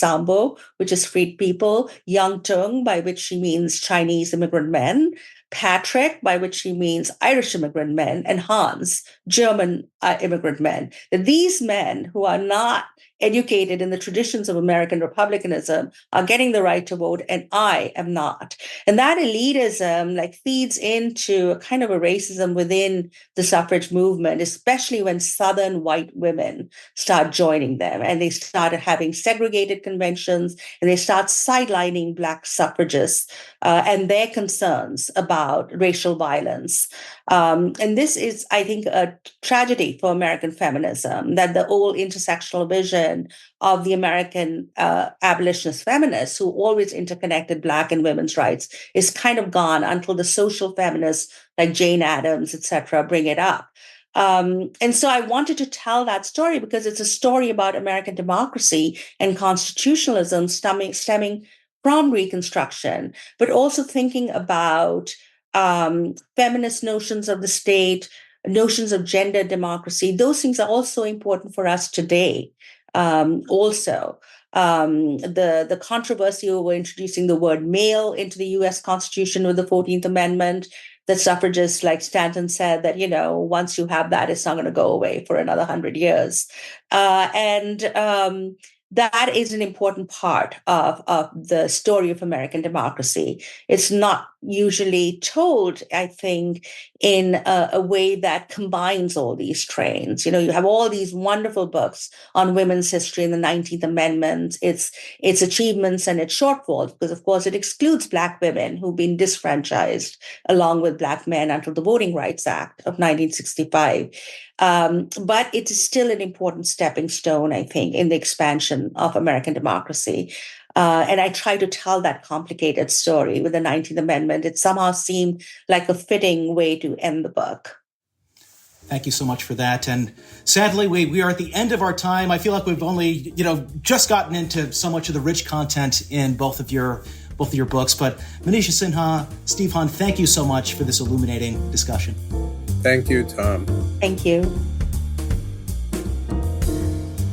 Sambo, which is freed people, Yang Tung, by which she means Chinese immigrant men, Patrick, by which she means Irish immigrant men, and Hans, German immigrant men. That these men who are not educated in the traditions of American republicanism are getting the right to vote, and I am not. And that elitism feeds into a kind of a racism within the suffrage movement, especially when Southern white women start joining them and they started having segregated conventions and they start sidelining Black suffragists and their concerns about racial violence. And this is, I think, a tragedy for American feminism, that the old intersectional vision of the American abolitionist feminists who always interconnected Black and women's rights is kind of gone until the social feminists like Jane Addams, et cetera, bring it up. And so I wanted to tell that story because it's a story about American democracy and constitutionalism stemming from Reconstruction, but also thinking about feminist notions of the state, notions of gender democracy. Those things are also important for us today. The controversy over introducing the word male into the U.S. Constitution with the 14th Amendment, the suffragists like Stanton said that, once you have that, it's not going to go away for another 100 years. That is an important part of the story of American democracy. It's not usually told, I think, in a way that combines all these trains. You have all these wonderful books on women's history in the 19th Amendment, its achievements and its shortfalls, because, of course, it excludes Black women who've been disfranchised along with Black men until the Voting Rights Act of 1965. But it is still an important stepping stone, I think, in the expansion of American democracy. And I try to tell that complicated story with the 19th Amendment. It somehow seemed like a fitting way to end the book. Thank you so much for that. And sadly, we are at the end of our time. I feel like we've only, just gotten into so much of the rich content in both of your books. But Manisha Sinha, Steve Hahn, thank you so much for this illuminating discussion. Thank you, Tom. Thank you.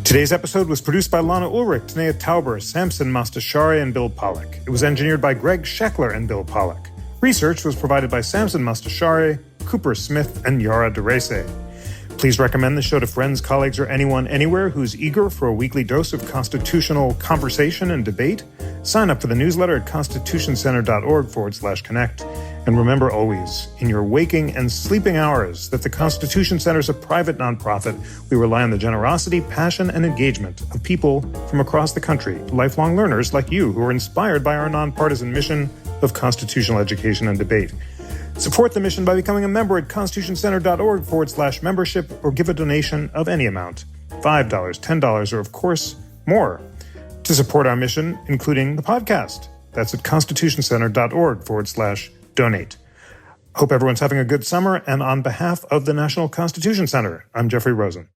Today's episode was produced by Lana Ulrich, Tanea Tauber, Samson Mastashari, and Bill Pollack. It was engineered by Greg Scheckler and Bill Pollack. Research was provided by Samson Mastashari, Cooper Smith, and Yara DeRese. Please recommend the show to friends, colleagues, or anyone anywhere who's eager for a weekly dose of constitutional conversation and debate. Sign up for the newsletter at constitutioncenter.org/connect. And remember always, in your waking and sleeping hours, that the Constitution Center is a private nonprofit. We rely on the generosity, passion, and engagement of people from across the country, lifelong learners like you who are inspired by our nonpartisan mission of constitutional education and debate. Support the mission by becoming a member at constitutioncenter.org/membership or give a donation of any amount, $5, $10, or of course, more, to support our mission, including the podcast. That's at constitutioncenter.org/donate. Hope everyone's having a good summer, and on behalf of the National Constitution Center, I'm Jeffrey Rosen.